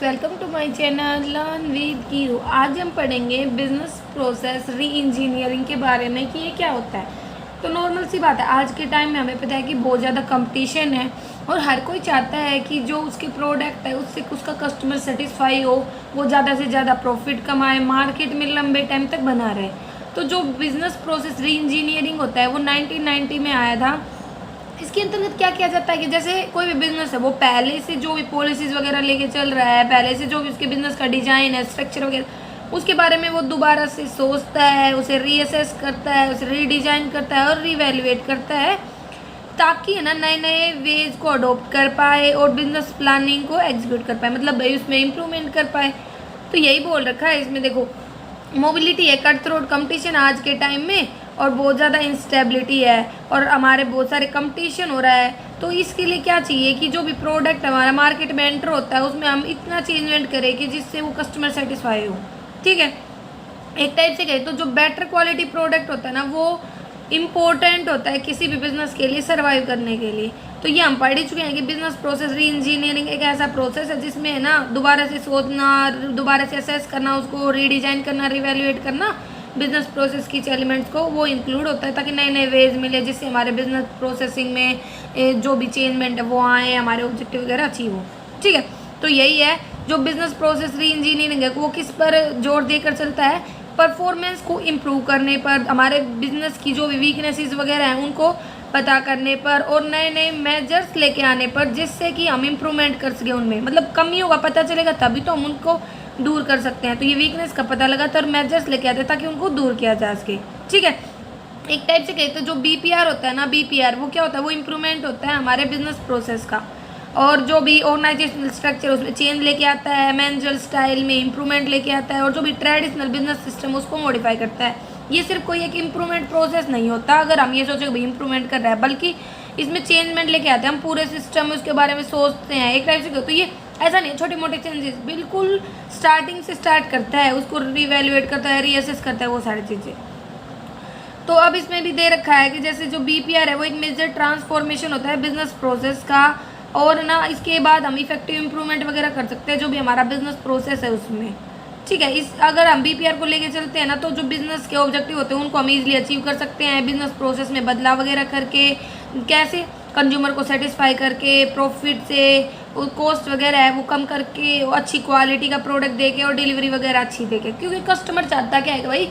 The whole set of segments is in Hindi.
Welcome to my channel learn with Kiru. आज हम पढ़ेंगे बिजनेस प्रोसेस री इंजीनियरिंग के बारे में कि ये क्या होता है। तो नॉर्मल सी बात है, आज के टाइम में हमें पता है कि बहुत ज़्यादा कंपटीशन है और हर कोई चाहता है कि जो उसके प्रोडक्ट है उससे उसका कस्टमर सेटिस्फाई हो, वो ज़्यादा से ज़्यादा प्रॉफिट कमाए, मार्केट में लंबे टाइम तक बना रहे। तो जो बिज़नेस प्रोसेस री इंजीनियरिंग होता है वो 1990 में आया था। इसके अंतर्गत क्या किया जाता है कि जैसे कोई भी बिजनेस है वो पहले से जो भी पॉलिसीज़ वगैरह लेके चल रहा है, पहले से जो भी उसके बिजनेस का डिज़ाइन है, स्ट्रक्चर वगैरह, उसके बारे में वो दोबारा से सोचता है, उसे रीअसेस करता है, उसे रीडिज़ाइन करता है और रीवैल्यूएट करता है, ताकि है ना नए नए वेज को अडोप्ट कर पाए और बिजनेस प्लानिंग को एग्जीक्यूट कर पाए, मतलब भाई उसमें इम्प्रूवमेंट कर पाए। तो यही बोल रखा है इसमें। देखो, मोबिलिटी है, कट थ्रोट कंपटीशन आज के टाइम में, और बहुत ज़्यादा इंस्टेबिलिटी है और हमारे बहुत सारे कंपटीशन हो रहा है। तो इसके लिए क्या चाहिए कि जो भी प्रोडक्ट हमारा मार्केट में एंटर होता है उसमें हम इतना चेंजमेंट करें कि जिससे वो कस्टमर सेटिस्फाई हो। ठीक है, एक टाइप से कहें तो जो बेटर क्वालिटी प्रोडक्ट होता है ना वो इम्पोर्टेंट होता है किसी भी बिजनेस के लिए सर्वाइव करने के लिए। तो ये हम पढ़ ही चुके हैं कि बिजनेस प्रोसेस री इंजीनियरिंग एक ऐसा प्रोसेस है जिसमें है ना दोबारा से सोचना, दोबारा से असेस करना, उसको रीडिज़ाइन करना, रिवैल्यूएट करना, बिजनेस प्रोसेस की एलिमेंट्स को वो इंक्लूड होता है, ताकि नए नए वेज मिले जिससे हमारे बिजनेस प्रोसेसिंग में जो भी चेंजमेंट है वो आए, हमारे ऑब्जेक्टिव वगैरह अचीव हो। ठीक है, तो यही है जो बिजनेस प्रोसेस री इंजीनियरिंग है वो किस पर जोर देकर चलता है, परफॉर्मेंस को इम्प्रूव करने पर, हमारे बिजनेस की जो भी वीकनेसेस वगैरह हैं उनको पता करने पर और नए नए मेजर्स लेके आने पर, जिससे कि हम इम्प्रूवमेंट कर सकें उनमें, मतलब कमियों का पता चलेगा तभी तो हम उनको दूर कर सकते हैं। तो ये वीकनेस का पता लगा तो मेजर्स लेके आते हैं ताकि उनको दूर किया जा सके। ठीक है, एक टाइप से कहते हैं जो बीपीआर होता है ना, बीपीआर वो क्या होता है, वो इम्प्रूवमेंट होता है हमारे बिजनेस प्रोसेस का, और जो भी ऑर्गेनाइजेशनल स्ट्रक्चर उसमें चेंज लेके आता है, मैनेजर स्टाइल में इम्प्रूवमेंट लेके आता है, और जो भी ट्रेडिशनल बिजनेस सिस्टम उसको मॉडिफाई करता है। ये सिर्फ कोई एक इम्प्रूवमेंट प्रोसेस नहीं होता अगर हम ये सोचें कि भाई इम्प्रूवमेंट कर रहा है, बल्कि इसमें चेंजमेंट लेके आते हैं, हम पूरे सिस्टम में उसके बारे में सोचते हैं एक टाइप से। तो ये ऐसा नहीं, छोटे मोटे चेंजेस बिल्कुल स्टार्टिंग से स्टार्ट करता है, उसको रिवैल्यूएट करता है, रीअसेस करता है, वो सारी चीज़ें। तो अब इसमें भी दे रखा है कि जैसे जो बीपीआर है वो एक मेजर ट्रांसफॉर्मेशन होता है बिजनेस प्रोसेस का, और ना इसके बाद हम इफेक्टिव इंप्रूवमेंट वगैरह कर सकते हैं जो भी हमारा बिजनेस प्रोसेस है उसमें। ठीक है, इस अगर हम बीपीआर को लेके चलते हैं ना तो जो बिजनेस के ऑब्जेक्टिव होते हैं उनको हम इजीली अचीव कर सकते हैं बिजनेस प्रोसेस में बदलाव वगैरह करके। कैसे? कंज्यूमर को सेटिस्फाई करके, प्रॉफिट से, कॉस्ट वगैरह है वो कम करके, अच्छी क्वालिटी का प्रोडक्ट देके और डिलीवरी वगैरह अच्छी देके। क्योंकि कस्टमर चाहता क्या है कि भाई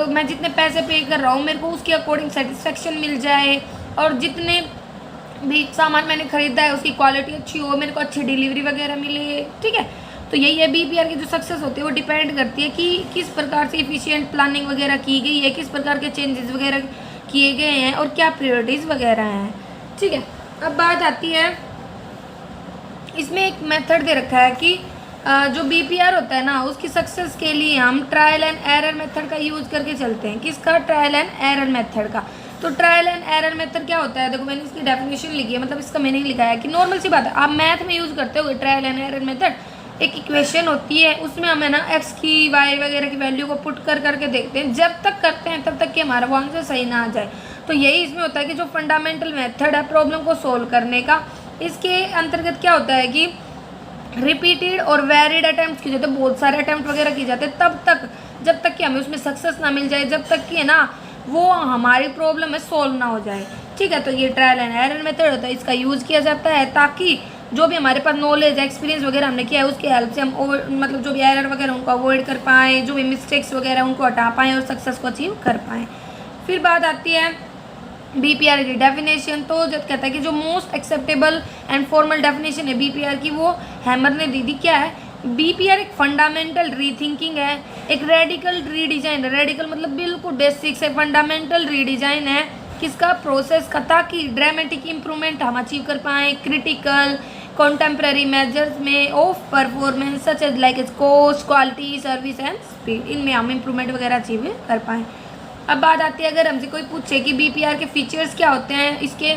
मैं जितने पैसे पे कर रहा हूँ मेरे को उसके अकॉर्डिंग सेटिस्फेक्शन मिल जाए, और जितने भी सामान मैंने खरीदा है उसकी क्वालिटी अच्छी हो, मेरे को अच्छी डिलीवरी वगैरह मिले। ठीक है, तो यही है बीपीआर की जो सक्सेस होती है वो डिपेंड करती है कि किस प्रकार से इफिशिएंट प्लानिंग वगैरह की गई है, किस प्रकार के चेंजेस वगैरह किए गए हैं और क्या प्रायोरिटीज़ वगैरह हैं। ठीक है, अब बात आती है, इसमें एक मेथड दे रखा है कि जो बीपीआर होता है ना उसकी सक्सेस के लिए हम ट्रायल एंड एरर मेथड का यूज़ करके चलते हैं। किसका? ट्रायल एंड एरर मेथड का। तो ट्रायल एंड एरर मेथड क्या होता है? देखो, मैंने इसकी डेफिनेशन लिखी है, मतलब इसका मीनिंग लिखा है कि नॉर्मल सी बात है, आप मैथ में यूज़ करते हो ट्रायल एंड एरर मेथड। एक इक्वेशन होती है, उसमें हमें ना एक्स की, वाई वगैरह की वैल्यू को पुट कर करके देखते हैं, जब तक करते हैं तब तक कि हमारा वो आंसर सही ना आ जाए। तो यही इसमें होता है कि जो फंडामेंटल मेथड है प्रॉब्लम को सोल्व करने का, इसके अंतर्गत क्या होता है कि रिपीटेड और वैरिड अटैम्प्ट किए जाते हैं, बहुत सारे अटैम्प्ट वगैरह किए जाते हैं तब तक, जब तक कि हमें उसमें सक्सेस ना मिल जाए, जब तक कि है ना वो हमारी प्रॉब्लम है सॉल्व ना हो जाए। ठीक है, तो ये ट्रायल एंड एरर मेथड होता है, इसका यूज़ किया जाता है ताकि जो भी हमारे पास नॉलेज एक्सपीरियंस वगैरह हमने किया है उसकी हेल्प से हम मतलब जो भी एरर वगैरह उनको अवॉइड कर पाएँ, जो भी मिस्टेक्स वगैरह उनको हटा पाएँ और सक्सेस को अचीव कर पाएँ। फिर बात आती है बीपीआर की डेफिनेशन। तो जब कहता है कि जो most acceptable and formal definition है बीपीआर की वो हैमर ने दी थी। क्या है? बीपीआर एक फंडामेंटल रीथिंकिंग है, एक रेडिकल रीडिजाइन। रेडिकल मतलब बिल्कुल बेसिक से फंडामेंटल रीडिजाइन है किसका? प्रोसेस का, ताकि ड्रामेटिक इंप्रूवमेंट हम अचीव कर पाएँ क्रिटिकल कॉन्टेम्प्रेरी मेजर्स में of performance such as like cost, quality, service and speed. इनमें हम इंप्रूवमेंट वगैरह अचीव कर पाएँ। अब बात आती है, अगर हमसे कोई पूछे कि बीपीआर के फीचर्स क्या होते हैं इसके,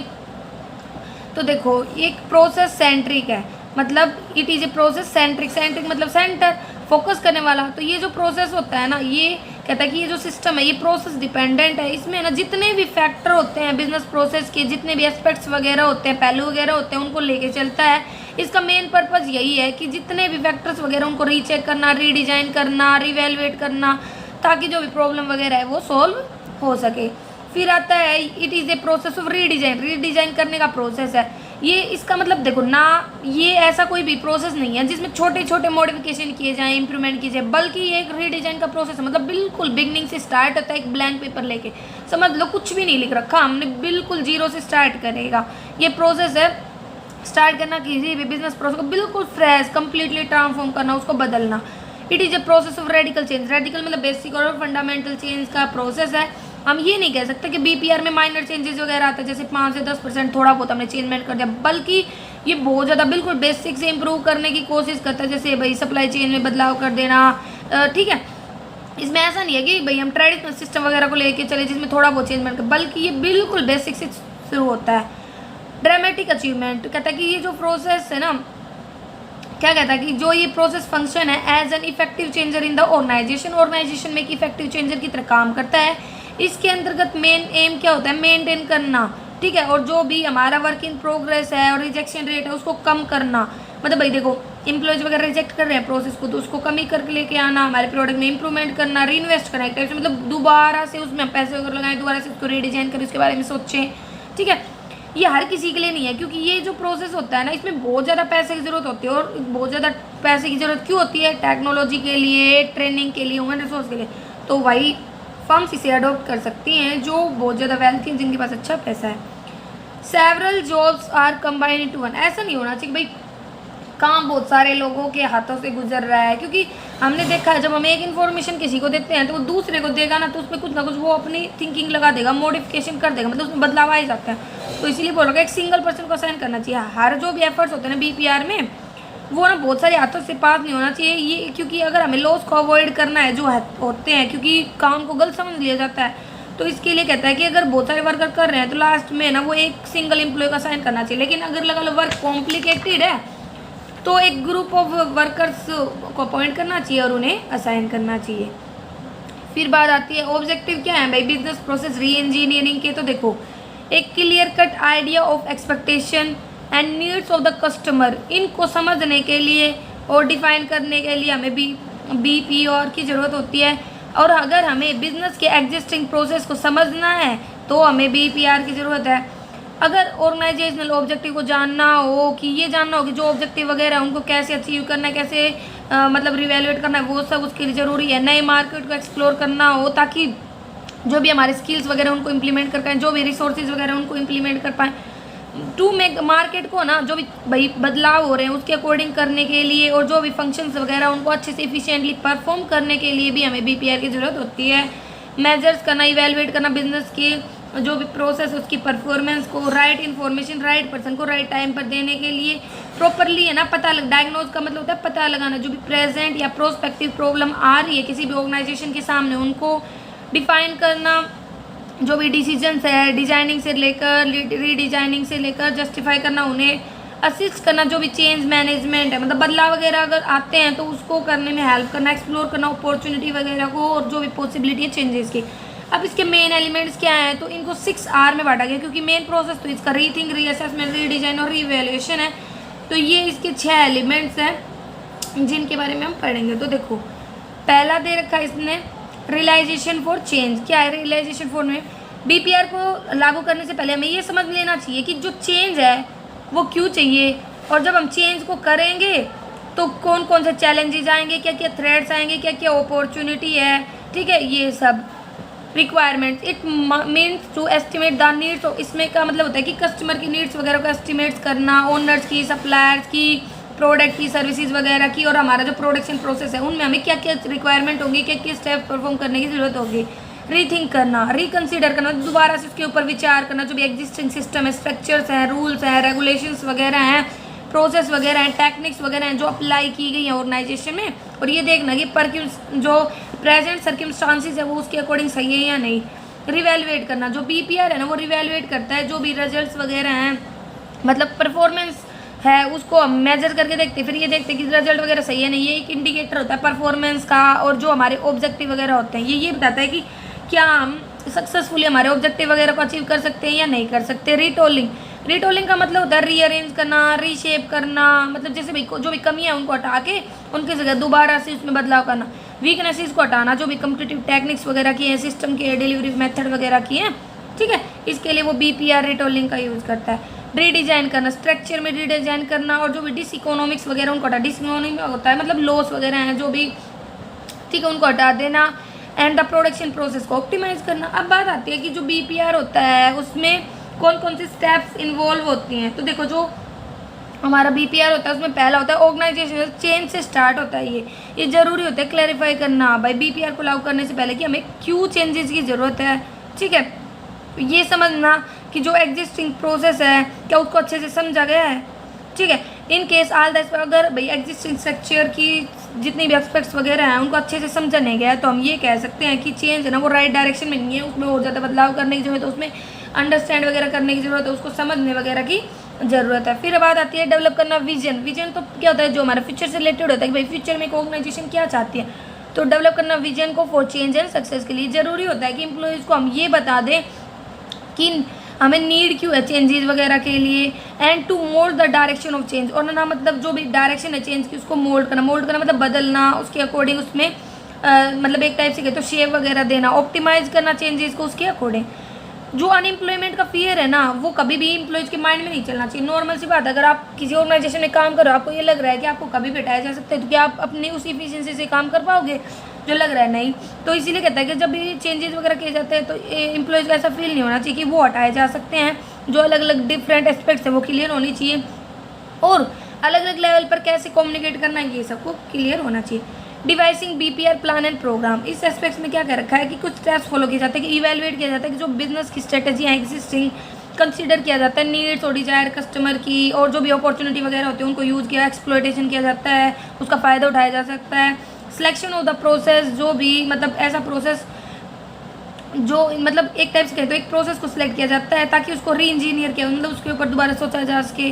तो देखो एक प्रोसेस सेंट्रिक है, मतलब it is a process centric. Centric मतलब सेंटर, फोकस करने वाला। तो ये जो प्रोसेस होता है ना ये कहता है कि ये जो सिस्टम है ये प्रोसेस डिपेंडेंट है, इसमें ना जितने भी फैक्टर होते हैं बिजनेस प्रोसेस के, जितने भी एस्पेक्ट्स वगैरह होते हैं, पहलू वगैरह होते हैं, उनको लेके चलता है। इसका मेन पर्पज़ यही है कि जितने भी फैक्टर्स वगैरह उनको रीचेक करना, रीडिज़ाइन करना, रिवैल्यूएट करना, ताकि जो भी प्रॉब्लम वगैरह है वो सॉल्व हो सके। फिर आता है it is a process of redesign, redesign करने का प्रोसेस है ये। इसका मतलब देखो ना, ये ऐसा कोई भी प्रोसेस नहीं है जिसमें छोटे छोटे मॉडिफिकेशन किए जाएं, इंप्रूवमेंट किए जाए, बल्कि ये एक रीडिज़ाइन का प्रोसेस है। मतलब बिल्कुल बिगनिंग से स्टार्ट होता है, एक ब्लैंक पेपर लेके, समझ लो कुछ भी नहीं लिख रखा हमने, बिल्कुल जीरो से स्टार्ट करेगा ये प्रोसेस है। स्टार्ट करना किसी भी बिजनेस प्रोसेस को बिल्कुल फ्रेश, कंप्लीटली ट्रांसफॉर्म करना, उसको बदलना। It is a process of radical change, radical मतलब बेसिक और फंडामेंटल चेंज का प्रोसेस है। हम ये नहीं कह सकते कि बीपीआर में माइनर चेंजेस वगैरह आते हैं, जैसे 5 से 10% थोड़ा बहुत हमने चेंजमेंट कर दिया, बल्कि ये बहुत ज़्यादा बिल्कुल बेसिक से इंप्रूव करने की कोशिश करता है। जैसे भाई सप्लाई चेन में बदलाव कर देना, ठीक है। इसमें ऐसा नहीं है कि भाई हम ट्रेडिशनल सिस्टम वगैरह को लेके चले जिसमें थोड़ा बहुत चेंजमेंट कर, बल्कि ये बिल्कुल बेसिक से शुरू होता है। ड्रामेटिक अचीवमेंट कहता है कि ये जो प्रोसेस है ना, क्या कहता है कि जो ये प्रोसेस फंक्शन है as an effective changer in the organisation में एक इफेक्टिव चेंजर की तरह काम करता है। इसके अंतर्गत मेन एम क्या होता है, मेंटेन करना, ठीक है, और जो भी हमारा वर्क इन प्रोग्रेस है और रिजेक्शन रेट है उसको कम करना। मतलब भाई देखो एम्प्लॉयज वगैरह रिजेक्ट कर रहे हैं प्रोसेस को, तो उसको कमी करके लेके आना, हमारे प्रोडक्ट में इंप्रूवमेंट करना, री इन्वेस्ट करना, एक टाइप से मतलब दोबारा से उसमें पैसे वगैरह लगाएं, दोबारा से उसको रीडिजाइन करें, उसके बारे में सोचें, ठीक है। ये हर किसी के लिए नहीं है, क्योंकि ये जो प्रोसेस होता है ना, इसमें बहुत ज़्यादा पैसे की ज़रूरत होती है। और बहुत ज़्यादा पैसे की ज़रूरत क्यों होती है? टेक्नोलॉजी के लिए, ट्रेनिंग के लिए, ह्यूमन रिसोर्स के लिए। तो वही फर्म्स इसे अडोप्ट कर सकती हैं जो बहुत ज़्यादा वेल्थी हैं, जिनके पास अच्छा पैसा है। Several jobs are combined into one, ऐसा नहीं होना चाहिए भाई काम बहुत सारे लोगों के हाथों से गुजर रहा है, क्योंकि हमने देखा है जब हम एक इन्फॉर्मेशन किसी को देते हैं तो वो दूसरे को देगा ना, तो उसमें कुछ ना कुछ वो अपनी थिंकिंग लगा देगा, मॉडिफिकेशन कर देगा, मतलब उसमें बदलाव आ ही जाता है। तो इसीलिए बोल रहा एक सिंगल पर्सन को असाइन करना चाहिए। हर जो भी एफर्ट्स होते हैं ना बीपीआर में, वो ना बहुत सारे हाथों से पास नहीं होना चाहिए ये, क्योंकि अगर हमें लॉस को अवॉइड करना है जो होते हैं, क्योंकि काम को गलत समझ लिया जाता है, तो इसके लिए कहता है कि अगर बहुत सारे वर्कर कर रहे हैं तो लास्ट में ना वो एक सिंगल एम्प्लॉय का असाइन करना चाहिए। लेकिन अगर लगा लो वर्क कॉम्प्लिकेटेड है तो एक ग्रुप ऑफ वर्कर्स को अपॉइंट करना चाहिए और उन्हें असाइन करना चाहिए। फिर बात आती है ऑब्जेक्टिव क्या है भाई बिजनेस प्रोसेस री इंजीनियरिंग के। तो देखो एक clear cut idea of expectation and needs of the customer, इनको समझने के लिए और डिफाइन करने के लिए हमें बीपीआर की ज़रूरत होती है। और अगर हमें बिजनेस के एग्जिस्टिंग प्रोसेस को समझना है तो हमें बीपीआर की ज़रूरत है। अगर ऑर्गेनाइजेशनल ऑब्जेक्टिव को जानना हो, कि ये जानना हो कि जो ऑब्जेक्टिव वगैरह उनको कैसे अचीव करना है, कैसे मतलब रिवैल्यूएट करना है, वो सब उसके लिए ज़रूरी है। नए मार्केट को एक्सप्लोर करना हो ताकि जो भी हमारे स्किल्स वगैरह उनको इम्प्लीमेंट कर पाएँ, जो भी रिसोर्सेज वगैरह उनको इम्प्लीमेंट कर पाएँ, टू मेक मार्केट को ना जो भी भाई बदलाव हो रहे हैं उसके अकॉर्डिंग करने के लिए, और जो भी फंक्शंस वगैरह उनको अच्छे से इफिशिएंटली परफॉर्म करने के लिए भी हमें बीपीआर की ज़रूरत होती है। मेजर्स करना, इवेलुएट करना बिजनेस की जो भी प्रोसेस उसकी परफॉर्मेंस को, राइट इन्फॉर्मेशन राइट पर्सन को राइट टाइम पर देने के लिए, प्रॉपरली है ना पता डायग्नोज का मतलब होता है पता लगाना, जो भी प्रेजेंट या प्रोस्पेक्टिव प्रॉब्लम आ रही है किसी भी ऑर्गेनाइजेशन के सामने उनको डिफाइन करना, जो भी डिसीजंस है डिजाइनिंग से लेकर रीडिजाइनिंग से लेकर जस्टिफाई करना, उन्हें असिस्ट करना, जो भी चेंज मैनेजमेंट है मतलब बदलाव वगैरह अगर आते हैं तो उसको करने में हेल्प करना, एक्सप्लोर करना अपॉर्चुनिटी वगैरह को, और जो भी पॉसिबिलिटी है चेंजेस की। अब इसके मेन एलिमेंट्स क्या हैं, तो इनको 6R में बांटा गया, क्योंकि मेन प्रोसेस तो इसका रीथिंक, रीअसेसमेंट, रीडिजाइन और रीवैल्यूएशन है। तो ये इसके 6 एलिमेंट्स हैं जिनके बारे में हम पढ़ेंगे। तो देखो पहला दे रखा है इसने रियलाइजेशन फॉर चेंज। क्या है रियलाइजेशन फॉर में? बीपीआर को लागू करने से पहले हमें ये समझ लेना चाहिए कि जो चेंज है वो क्यों चाहिए, और जब हम चेंज को करेंगे तो कौन कौन से चैलेंजेस आएंगे, क्या क्या थ्रेट्स आएंगे, क्या क्या अपॉर्चुनिटी है, ठीक है, ये सब। Requirements, it means to estimate the needs. तो इसमें का मतलब होता है कि कस्टमर की नीड्स वगैरह को एस्टिमेट्स करना, ओनर्स की, सप्लायर्स की, प्रोडक्ट की, सर्विसेज वगैरह की, और हमारा जो प्रोडक्शन प्रोसेस है उनमें हमें क्या क्या रिक्वायरमेंट होगी, क्या क्या स्टेप परफॉर्म करने की ज़रूरत होगी। रीथिंक करना, रिकन्सिडर करना, दोबारा से उसके ऊपर विचार करना, जो भी एग्जिस्टिंग सिस्टम है, स्ट्रक्चर्स हैं, रूल्स हैं, रेगुलेशंस वगैरह हैं, प्रोसेस वगैरह हैं, टेक्निक्स वगैरह हैं जो अप्लाई की गई हैं ऑर्गेनाइजेशन में, और ये देखना कि पर जो प्रेजेंट सर्कमस्टांसिस है वो उसके अकॉर्डिंग सही है या नहीं। रिवैल्यूएट करना, जो बीपीआर है ना वो रिवैल्यूएट करता है जो भी रिजल्ट्स वगैरह हैं, मतलब परफॉर्मेंस है उसको हम मेजर करके देखते हैं, फिर ये देखते हैं कि रिजल्ट वगैरह सही है नहीं। ये एक इंडिकेटर होता है परफॉर्मेंस का, और जो हमारे ऑब्जेक्टिव वगैरह होते हैं ये बताता है कि क्या हम सक्सेसफुली हमारे ऑब्जेक्टिव वगैरह को अचीव कर सकते हैं या नहीं कर सकते। रीटोलिंग का मतलब होता है रीअरेंज करना, रीशेप करना, मतलब जैसे भाई जो भी कमी है उनको हटा के उनकी जगह दोबारा से उसमें बदलाव करना। वीकनेसेस को हटाना, जो भी कम्पिटिटिव टेक्निक्स वगैरह की हैं, सिस्टम के डिलीवरी मेथड वगैरह की हैं, ठीक है, इसके लिए वो BPR रीटोलिंग का यूज़ करता है। रीडिजाइन करना, स्ट्रक्चर में रीडिजाइन करना, और जो भी डिसइकोनॉमिक्स वगैरह उनको हटा, डिसइकोनॉमिक होता है मतलब लॉस वगैरह हैं जो भी, ठीक है, उनको हटा देना। एंड द प्रोडक्शन प्रोसेस को ऑप्टिमाइज करना। अब बात आती है कि जो BPR होता है उसमें कौन कौन सी स्टेप्स इन्वॉल्व होती हैं। तो देखो जो हमारा BPR होता है उसमें पहला होता है ऑर्गेनाइजेशनल चेंज से स्टार्ट होता है। ये जरूरी होता है क्लैरिफाई करना भाई BPR को लागू करने से पहले कि हमें क्यों चेंजेस की ज़रूरत है, ठीक है। ये समझना कि जो एग्जिस्टिंग प्रोसेस है क्या उसको अच्छे से समझा गया है, ठीक है। इन केस ऑल दैट, अगर भाई एग्जिस्टिंग स्ट्रक्चर की जितनी भी एस्पेक्ट्स वगैरह हैं उनको अच्छे से समझा नहीं गया तो हम ये कह सकते हैं कि चेंज है ना वो राइट डायरेक्शन में नहीं है, उसमें और ज़्यादा बदलाव करने की जरूरत है, उसमें अंडरस्टैंड वगैरह करने की ज़रूरत है, उसको समझने वगैरह की ज़रूरत है। फिर बात आती है डेवलप करना विजन तो क्या होता है जो हमारा फ्यूचर से रिलेटेड होता है कि भाई फ्यूचर में एक ऑर्गेनाइजेशन क्या चाहती है। तो डेवलप करना विजन को फॉर चेंज एंड सक्सेस के लिए ज़रूरी होता है कि एम्प्लॉयज़ को हम ये बता दें कि हमें नीड क्यों है चेंजेस वगैरह के लिए, and to mould the direction of change, और ना मतलब जो भी डायरेक्शन है चेंज की उसको मोल्ड करना मतलब बदलना, उसके अकॉर्डिंग उसमें मतलब एक टाइप से कहते तो शेप वगैरह देना। ऑप्टिमाइज करना चेंजेस को उसके अकॉर्डिंग। जो अनएम्प्लॉयमेंट का फियर है ना वो कभी भी एम्प्लॉयज़ के माइंड में नहीं चलना चाहिए। नॉर्मल सी बात है, अगर आप किसी ऑर्गेनाइजेशन में काम करो आपको ये लग रहा है कि आपको कभी भी हटाया जा सकता है तो क्या आप अपनी उस इफिशिएंसी से काम कर पाओगे, जो लग रहा है नहीं। तो इसीलिए कहता है कि जब भी चेंजेस वगैरह किए जाते हैं तो एम्प्लॉयज़ को ऐसा फील नहीं होना चाहिए कि वो हटाए जा सकते हैं। जो अलग अलग डिफरेंट एस्पेक्ट्स हैं वो क्लियर होनी चाहिए, और अलग अलग लेवल पर कैसे कम्युनिकेट करना है ये सबको क्लियर होना चाहिए। Devising BPR plan and programme, इस एस्पेक्ट्स में क्या कर रखा है कि कुछ स्टेप्स फॉलो किए जाते हैं कि इवेलुएट किया जाता है कि जो बिजनेस की स्ट्रेटेजी है एग्जिस्टिंग कंसीडर किया जाता है, नीड्स और डिजायर कस्टमर की, और जो भी अपॉर्चुनिटी वगैरह होती है उनको यूज़ किया, एक्सप्लॉयटेशन किया जाता है, उसका फ़ायदा उठाया जा सकता है। सिलेक्शन ऑफ द प्रोसेस, जो भी मतलब ऐसा प्रोसेस जो मतलब एक टाइप से कहते हैं एक प्रोसेस को सिलेक्ट किया जाता है ताकि उसको री इंजीनियर किया मतलब उसके ऊपर दोबारा सोचा जा सके।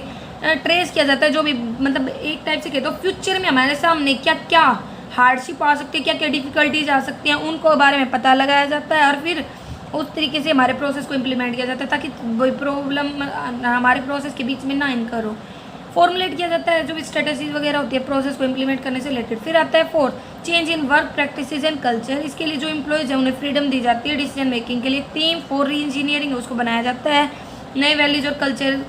ट्रेस किया जाता है जो भी मतलब एक टाइप से कहते हो फ्यूचर में हमारे सामने क्या क्या हार्डशिप आ सकती है, क्या क्या डिफिकल्टीज आ सकती हैं, उनको बारे में पता लगाया जाता है और फिर उस तरीके से हमारे प्रोसेस को इम्प्लीमेंट किया जाता है ताकि वही प्रॉब्लम हमारे प्रोसेस के बीच में ना इनकर हो। फॉर्मुलेट किया जाता है जो भी स्ट्रेटेजीज वगैरह होती है प्रोसेस को इम्प्लीमेंट करने से रिलेटेड। फिर आता है fourth, change in work practices and culture. इसके लिए जो एम्प्लॉयज़ है उन्हें फ्रीडम दी जाती है डिसीजन मेकिंग के लिए। टीम फॉर री इंजीनियरिंग उसको बनाया जाता है, नए वैल्यूज और कल्चर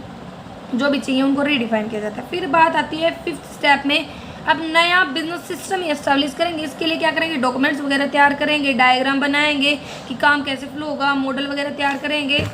जो भी चाहिए उनको रीडिफाइन किया जाता है। फिर बात आती है फिफ्थ स्टेप में, अब नया बिजनेस सिस्टम एस्टेब्लिश करेंगे। इसके लिए क्या करेंगे, डॉक्यूमेंट्स वगैरह तैयार करेंगे, डायग्राम बनाएंगे कि काम कैसे फ्लो होगा, मॉडल वगैरह तैयार करेंगे,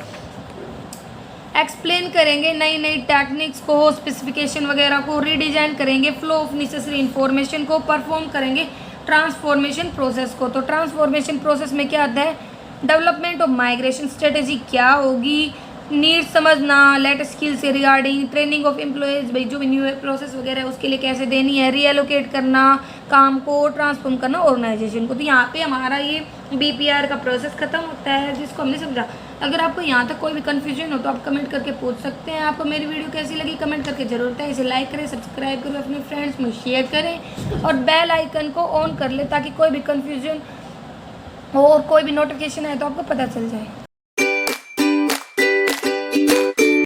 एक्सप्लेन करेंगे नई नई टेक्निक्स को, स्पेसिफिकेशन वगैरह को रीडिजाइन करेंगे, फ्लो ऑफ नेसेसरी इन्फॉर्मेशन को परफॉर्म करेंगे, ट्रांसफॉर्मेशन प्रोसेस को। तो ट्रांसफॉर्मेशन प्रोसेस में क्या आता है, डेवलपमेंट ऑफ माइग्रेशन स्ट्रेटेजी क्या होगी, नीड समझना, लेटेस्ट स्किल से रिगार्डिंग, ट्रेनिंग ऑफ एम्प्लॉयज़ भाई जो भी न्यू प्रोसेस वगैरह है उसके लिए कैसे देनी है, रीएलोकेट करना काम को, ट्रांसफॉर्म करना ऑर्गेनाइजेशन को। तो यहाँ पे हमारा ये BPR का प्रोसेस खत्म होता है जिसको हमने समझा। अगर आपको यहाँ तक कोई भी कन्फ्यूजन हो तो आप कमेंट करके पूछ सकते हैं। आपको मेरी वीडियो कैसी लगी कमेंट करके जरूर है, इसे लाइक करें, सब्सक्राइब करें, अपने फ्रेंड्स में शेयर करें और बेल आइकन को ऑन कर ले ताकि कोई भी कन्फ्यूजन हो और कोई भी नोटिफिकेशन आए तो आपको पता चल जाए।